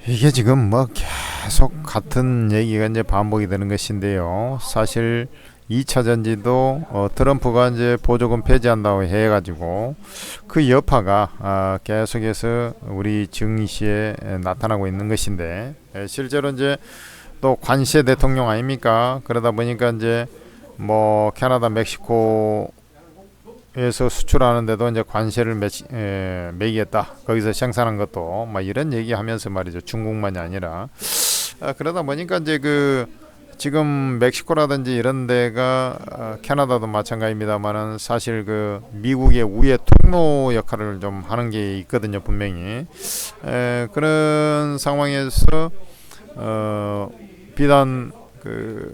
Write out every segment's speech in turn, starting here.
이게 지금 뭐 계속 같은 얘기가 이제 반복이 되는 것인데요. 사실 2차 전지도 트럼프가 이제 보조금 폐지한다고 해가지고 그 여파가 계속해서 우리 증시에 나타나고 있는 것인데, 실제로 이제 또 관세 대통령 아닙니까? 그러다 보니까 이제 뭐 캐나다, 멕시코 에서 수출하는데도 이제 관세를 매기겠다. 거기서 생산한 것도 막 이런 얘기하면서 말이죠. 중국만이 아니라 그러다 보니까 이제 그 지금 멕시코라든지 이런 데가 캐나다도 마찬가지입니다만은 사실 그 미국의 우회 통로 역할을 좀 하는 게 있거든요. 분명히 그런 상황에서 비단 그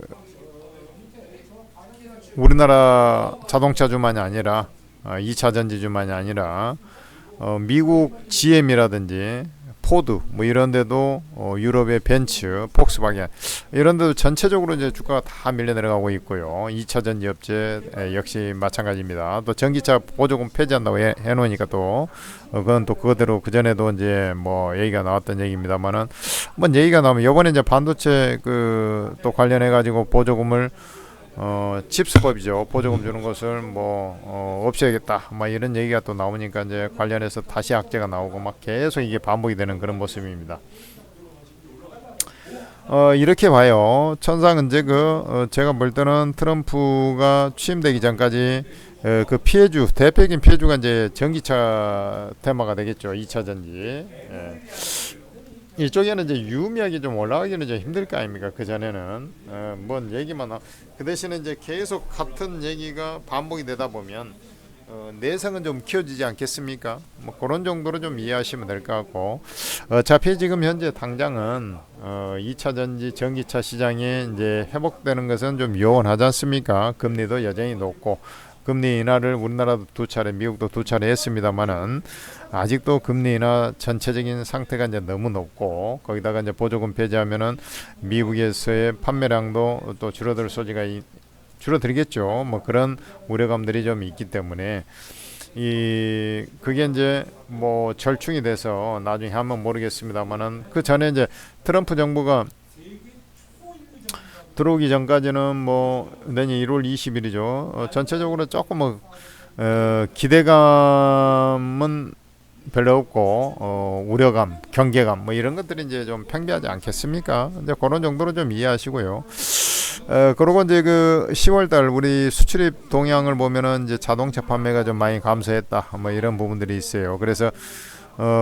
우리나라 자동차주만이 아니라 2차 전지주만이 아니라 미국 GM이라든지 포드 뭐 이런 데도 유럽의 벤츠, 폭스바겐 이런 데도 전체적으로 이제 주가가 다 밀려 내려가고 있고요. 2차 전지 업체 역시 마찬가지입니다. 또 전기차 보조금 폐지한다고 해놓으니까 또 그건 또 그거대로 그 전에도 이제 뭐 얘기가 나왔던 얘기입니다만은 한번 얘기가 나오면 이번에 이제 반도체 그 또 관련해 가지고 보조금을 칩스법이죠. 보조금 주는 것을 뭐 없애야겠다. 막 이런 얘기가 또 나오니까 이제 관련해서 다시 악재가 나오고 막 계속 이게 반복이 되는 그런 모습입니다. 이렇게 봐요. 천상 이제 제가 볼 때는 트럼프가 취임되기 전까지 그 피해주 대표적인 피해주가 이제 전기차 테마가 되겠죠. 2차 전지. 이쪽에는 이제 유의미하게 좀 올라가기는 좀 힘들 거 아닙니까? 그 전에는 뭔 얘기만 그 대신에 이제 계속 같은 얘기가 반복이 되다 보면 내성은 좀 키워지지 않겠습니까? 뭐 그런 정도로 좀 이해하시면 될 것 같고, 어차피 지금 현재 당장은 2차 전지 전기차 시장이 이제 회복되는 것은 좀 요원하지 않습니까? 금리도 여전히 높고, 금리 인하를 우리나라도 두 차례, 미국도 두 차례 했습니다만은 아직도 금리 인하 전체적인 상태가 이제 너무 높고, 거기다가 이제 보조금 폐지하면은 미국에서의 판매량도 또 줄어들 소지가 줄어들겠죠. 뭐 그런 우려감들이 좀 있기 때문에 그게 이제 뭐 절충이 돼서 나중에 하면 모르겠습니다만은 그 전에 이제 트럼프 정부가 들어오기 전까지는 뭐 내년 1월 20일이죠. 전체적으로 조금 기대감은 별로 없고 우려감, 경계감 뭐 이런 것들이 이제 좀 팽배하지 않겠습니까? 이제 그런 정도로 좀 이해하시고요. 그리고 이제 그 10월달 우리 수출입 동향을 보면은 이제 자동차 판매가 좀 많이 감소했다. 뭐 이런 부분들이 있어요. 그래서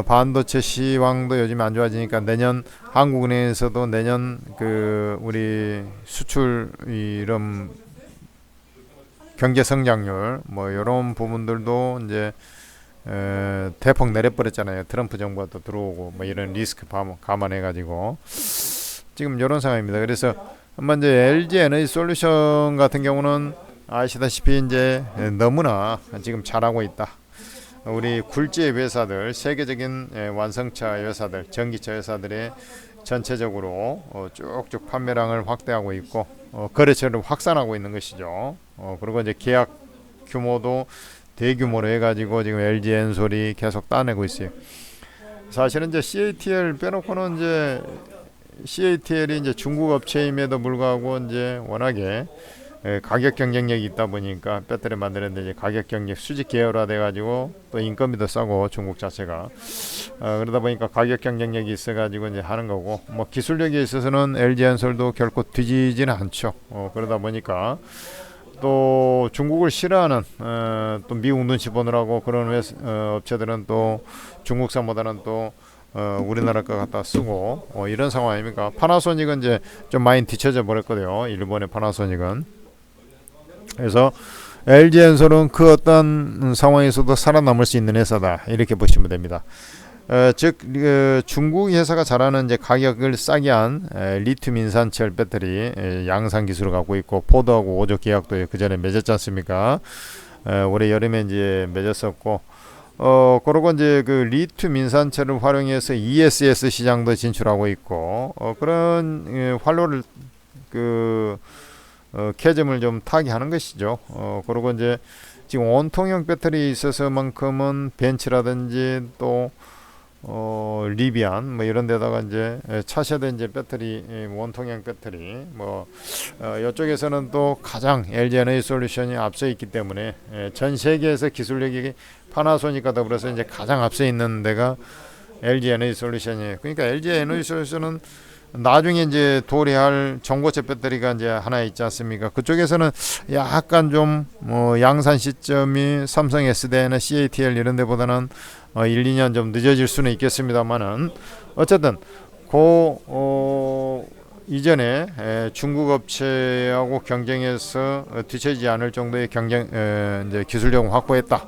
반도체 시황도 요즘 안 좋아지니까 내년 한국은행에서도 내년 그 우리 수출 이런 경제 성장률 뭐 이런 부분들도 이제 대폭 내려버렸잖아요. 트럼프 정부가 또 들어오고 뭐 이런 리스크 감안해 가지고 지금 이런 상황입니다. 그래서 한번 이제 LG 에너지 솔루션 같은 경우는 아시다시피 이제 너무나 지금 잘하고 있다. 우리 굴지의 회사들, 세계적인 완성차 회사들, 전기차 회사들의 전체적으로 쭉쭉 판매량을 확대하고 있고 거래처를 확산하고 있는 것이죠. 그리고 이제 계약 규모도 대규모로 해가지고 지금 LG 엔솔이 계속 따내고 있어요. 사실은 이제 CATL 빼놓고는 이제 CATL이 이제 중국 업체임에도 불구하고 이제 워낙에 가격 경쟁력이 있다 보니까 배터리 만드는데 이제 가격 경쟁 수직 계열화 돼가지고 또 인건비도 싸고 중국 자체가 그러다 보니까 가격 경쟁력이 있어가지고 이제 하는 거고 뭐 기술력에 있어서는 LG 엔솔도 결코 뒤지지는 않죠. 그러다 보니까 또 중국을 싫어하는 또 미국 눈치 보느라고 그런 업체들은 또 중국산보다는 또 우리나라 거 갖다 쓰고 이런 상황 아닙니까? 파나소닉은 이제 좀 많이 뒤쳐져 버렸거든요. 일본의 파나소닉은. 그래서 LG엔솔은 그 어떤 상황에서도 살아남을 수 있는 회사다 이렇게 보시면 됩니다. 즉 중국 회사가 잘하는 이제 가격을 싸게 한 리튬 인산철 배터리 양산 기술을 갖고 있고 포드하고 5조 계약도 그 전에 맺었지 않습니까? 올해 여름에 이제 맺었었고 그리고 이제 그 리튬 인산철을 활용해서 ESS 시장도 진출하고 있고 그런 활로를 캐점을 좀 타게 하는 것이죠. 그리고 이제 지금 원통형 배터리에 있어서만큼은 벤츠라든지 또 리비안 뭐 이런 데다가 이제 차세대 이제 배터리 원통형 배터리 뭐 이쪽에서는 또 가장 LG 에너지 솔루션이 앞서 있기 때문에 전 세계에서 기술력이 파나소닉과 더불어서 이제 가장 앞서 있는 데가 LG 에너지 솔루션이에요. 그러니까 LG 에너지 솔루션은 나중에 이제 도래할 전고체 배터리가 이제 하나 있지 않습니까? 그쪽에서는 약간 좀 양산 시점이 삼성 SDI나 CATL 이런 데보다는 1, 2년 좀 늦어질 수는 있겠습니다만은 어쨌든 이전에 중국 업체하고 경쟁해서 뒤처지지 않을 정도의 이제 기술력을 확보했다.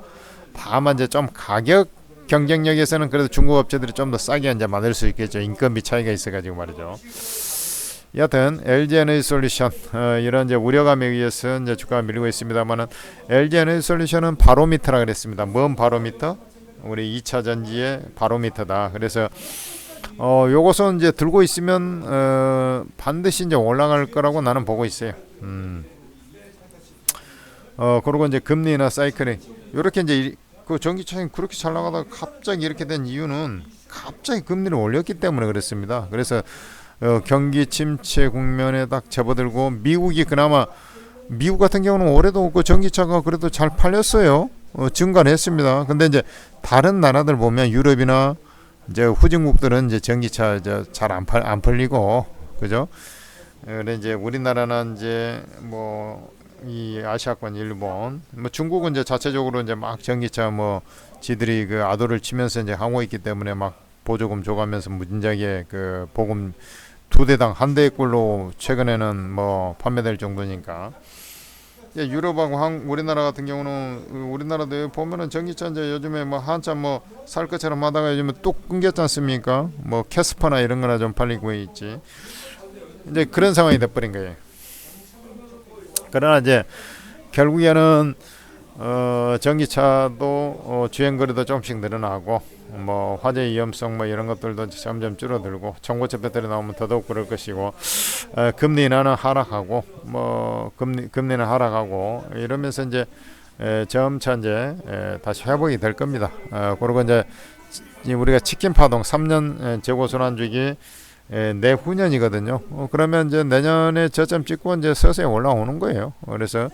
다만 이제 좀 가격 경쟁력에서는 그래도 중국 업체들이 좀 더 싸게 이제 만들 수 있겠죠. 인건비 차이가 있어가지고 말이죠. 여하튼 LG 에너지 솔루션 이런 이제 우려감에 의해서 이제 주가가 밀리고 있습니다만은 LG 에너지 솔루션은 바로미터라 그랬습니다. 뭔 바로미터? 우리 2차 전지의 바로미터다. 그래서 요것은 이제 들고 있으면 반드시 이제 올라갈 거라고 나는 보고 있어요. 그리고 이제 금리나 사이클이 이렇게 이제 그 전기차익 그렇게 잘 나가다가 갑자기 이렇게 된 이유는 갑자기 금리를 올렸기 때문에 그렇습니다. 그래서 경기 침체 국면에 딱 접어들고 미국이 그나마 미국 같은 경우는 올해도 그 전기차가 그래도 잘 팔렸어요. 증가를 했습니다. 근데 이제 다른 나라들 보면 유럽이나 이제 후진국들은 이제 전기차 잘 안 팔리고 그죠? 근데 이제 우리나라는 이제 뭐 이 아시아권 일본 뭐 중국은 이제 자체적으로 이제 막 전기차 뭐 지들이 그 아도를 치면서 이제 하고 있기 때문에 막 보조금 줘가면서 무진작에 그 보금 2대당 한 대의 꼴로 최근에는 뭐 판매될 정도니까 유럽하고 우리나라 같은 경우는 우리나라도 보면은 전기차 이제 요즘에 뭐 한참 뭐 살 것처럼 하다가 요즘에 뚝 끊겼지 않습니까? 뭐 캐스퍼나 이런 거나 좀 팔리고 있지. 이제 그런 상황이 돼버린 거예요. 그러나 이제 결국에는 전기차도 주행거리도 조금씩 늘어나고 뭐 화재 위험성 뭐 이런 것들도 점점 줄어들고 전고체 배터리 나오면 더더욱 그럴 것이고 금리는 하락하고 뭐 금리는 하락하고 이러면서 이제 점차 이제 다시 회복이 될 겁니다. 그리고 이제 우리가 치킨 파동 3년 재고 순환주기 내후년이거든요. 그러면 이제 내년에 저점 찍고 이제 서서히 올라오는 거예요. 그래서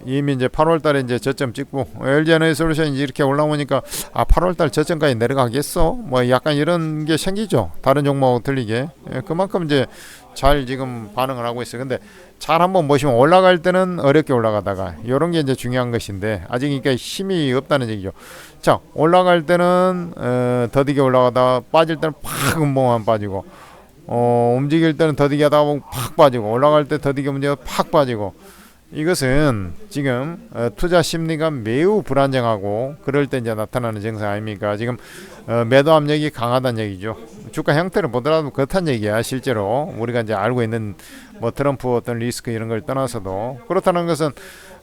이미 이제 8월달에 이제 저점 찍고 LG 에너지 솔루션이 이렇게 올라오니까 8월달 저점까지 내려가겠어? 뭐 약간 이런 게 생기죠. 다른 종목하고 틀리게 그만큼 이제 잘 지금 반응을 하고 있어요. 근데 잘 한번 보시면 올라갈 때는 어렵게 올라가다가 이런 게 이제 중요한 것인데 아직 그러니까 힘이 없다는 얘기죠. 자, 올라갈 때는 더디게 올라가다 빠질 때는 팍 음봉만 빠지고 움직일 때는 더디게 하다 보면 팍 빠지고 올라갈 때 더디게 문제가 팍 빠지고 이것은 지금 투자 심리가 매우 불안정하고 그럴 때 이제 나타나는 증상 아닙니까? 지금 매도 압력이 강하다는 얘기죠. 주가 형태를 보더라도 그렇다는 얘기야. 실제로 우리가 이제 알고 있는 뭐 트럼프 어떤 리스크 이런 걸 떠나서도 그렇다는 것은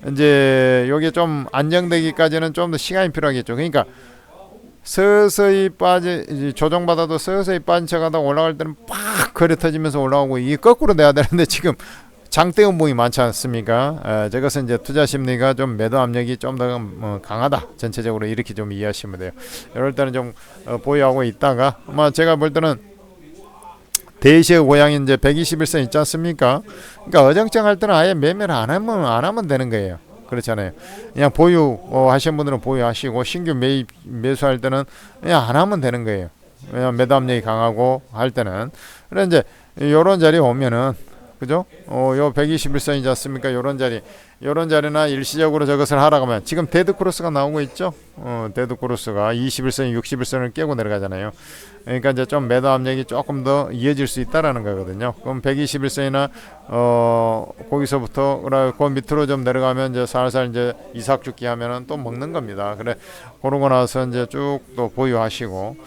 이제 여기 좀 안정되기까지는 좀 더 시간이 필요하겠죠. 그러니까 서서히 조정받아도 서서히 빠진 척하다가 올라갈 때는 팍 거래 터지면서 올라오고 이게 거꾸로 돼야 되는데 지금 장대 음봉이 많지 않습니까? 저것은 이제 투자 심리가 좀 매도 압력이 좀 더 강하다. 전체적으로 이렇게 좀 이해하시면 돼요. 이럴 때는 좀 보유하고 있다가 아마 제가 볼 때는 대시의 고향이 이제 121선 있지 않습니까? 그러니까 어정쩡할 때는 아예 매매를 안 하면 되는 거예요. 그렇잖아요. 그냥 보유 하시는 분들은 보유하시고 신규 매수할 때는 그냥 안 하면 되는 거예요. 왜냐면 매도 압력이 강하고 할 때는. 그래 이제 이런 자리에 오면은 그죠? 요 121선이지 않습니까? 요런 자리나 일시적으로 저것을 하락하면 지금 데드 크로스가 나오고 있죠? 데드 크로스가 21선, 61선을 깨고 내려가잖아요. 그러니까 이제 좀 매도 압력이 조금 더 이어질 수 있다라는 거거든요. 그럼 121선이나 거기서부터 그 밑으로 좀 내려가면 이제 살살 이제 이삭 죽기 하면은 또 먹는 겁니다. 그래 그러고 나서 이제 쭉 또 보유하시고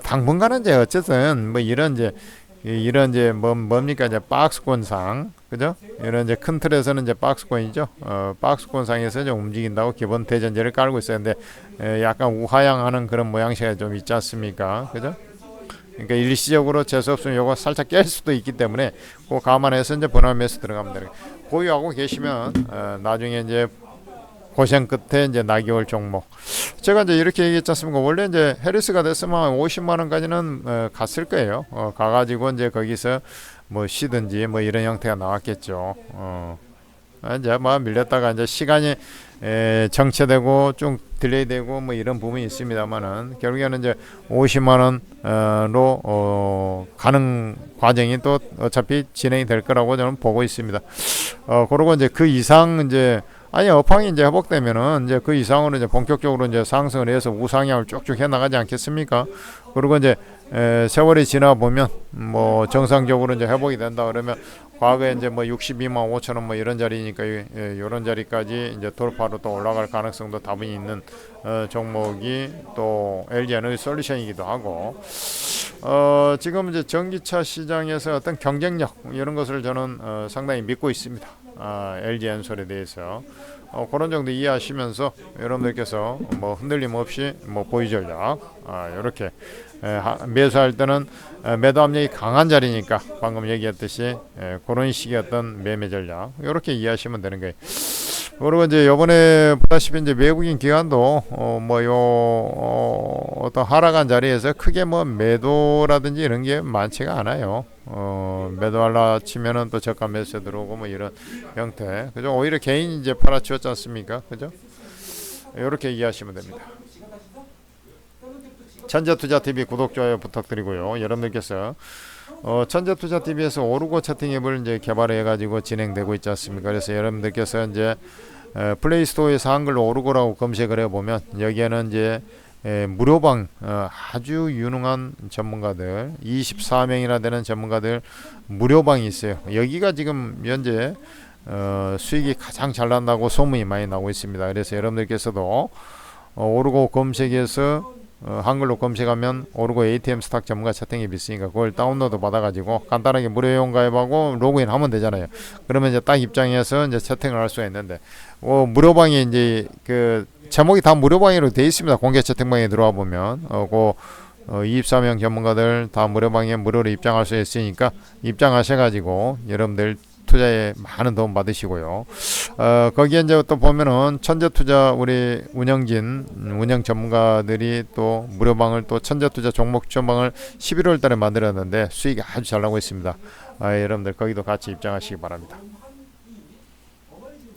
당분간은 이제 어쨌든 뭐 이런 이제 뭡니까 이제 박스권상 그죠? 이런 이제 큰 틀에서는 이제 박스권이죠. 박스권상에서 이제 움직인다고 기본 대전제를 깔고 있어요. 근데 약간 우하향하는 그런 모양새가 좀 있지 않습니까? 그죠? 그러니까 일시적으로 재수 없으면 요거 살짝 깰 수도 있기 때문에 그거 감안해서 이제 분할 매수 들어가면 돼요. 보유하고 계시면 나중에 이제 고생 끝에 이제 낙이 올 종목. 제가 이제 이렇게 얘기했지 않습니까? 원래 이제 해리스가 됐으면 50만 원까지는 갔을 거예요. 가가지고 이제 거기서 뭐 쉬든지 뭐 이런 형태가 나왔겠죠. 이제 뭐 밀렸다가 이제 시간이 정체되고 좀 딜레이되고 뭐 이런 부분이 있습니다만은 결국에는 이제 50만 원로 가는 과정이 또 어차피 진행이 될 거라고 저는 보고 있습니다. 그리고 이제 그 이상 이제 아니 업황이 이제 회복되면은 이제 그 이상으로 이제 본격적으로 이제 상승을 해서 우상향을 쭉쭉 해 나가지 않겠습니까? 그리고 이제 세월이 지나 보면 뭐 정상적으로 이제 회복이 된다 그러면 과거에 이제 뭐 62만 5천 원 뭐 이런 자리니까 이런 자리까지 이제 돌파로 또 올라갈 가능성도 다분히 있는 종목이 또 LG 에너지 솔루션이기도 하고 지금 이제 전기차 시장에서 어떤 경쟁력 이런 것을 저는 상당히 믿고 있습니다. LG 엔솔에 대해서 그런 정도 이해하시면서 여러분들께서 뭐 흔들림 없이 뭐 보유 전략 이렇게 매수할 때는 매도 압력이 강한 자리니까 방금 얘기했듯이 그런 식의 어떤 매매 전략 이렇게 이해하시면 되는 거예요. 그리고 이제 요번에 보다시피 이제 외국인 기관도 어떤 하락한 자리에서 크게 뭐 매도라든지 이런 게 많지가 않아요. 매도하려 치면은 또 저가 매수 들어오고 뭐 이런 형태. 그죠? 오히려 개인이 이제 팔아치웠지 않습니까? 그죠? 이렇게 이해하시면 됩니다. 천재투자TV 구독, 좋아요 부탁드리고요. 여러분들께서 천재투자TV에서 오르고 채팅 앱을 이제 개발해 가지고 진행되고 있지 않습니까? 그래서 여러분들께서 이제 플레이스토어에서 한글로 오르고라고 검색을 해보면 여기에는 이제 무료방 아주 유능한 전문가들 24명이나 되는 전문가들 무료방이 있어요. 여기가 지금 현재 수익이 가장 잘 난다고 소문이 많이 나오고 있습니다. 그래서 여러분들께서도 오르고 검색해서 한글로 검색하면 오르고 ATM 스탁 전문가 채팅 앱이 있으니까 그걸 다운로드 받아가지고 간단하게 무료회원 가입하고 로그인 하면 되잖아요. 그러면 이제 딱 입장해서 이제 채팅을 할 수가 있는데 무료방이 이제 그 제목이 다 무료방으로 돼 있습니다. 공개 채팅방에 들어와 보면 24명 전문가들 다 무료방에 무료로 입장할 수 있으니까 입장하셔가지고 여러분들 투자에 많은 도움 받으시고요. 거기에 이제 또 보면은 천재투자 우리 운영 전문가들이 또 무료방을 또 천재투자 종목 추천방을 11월 달에 만들었는데 수익이 아주 잘 나고 있습니다. 여러분들 거기도 같이 입장하시기 바랍니다.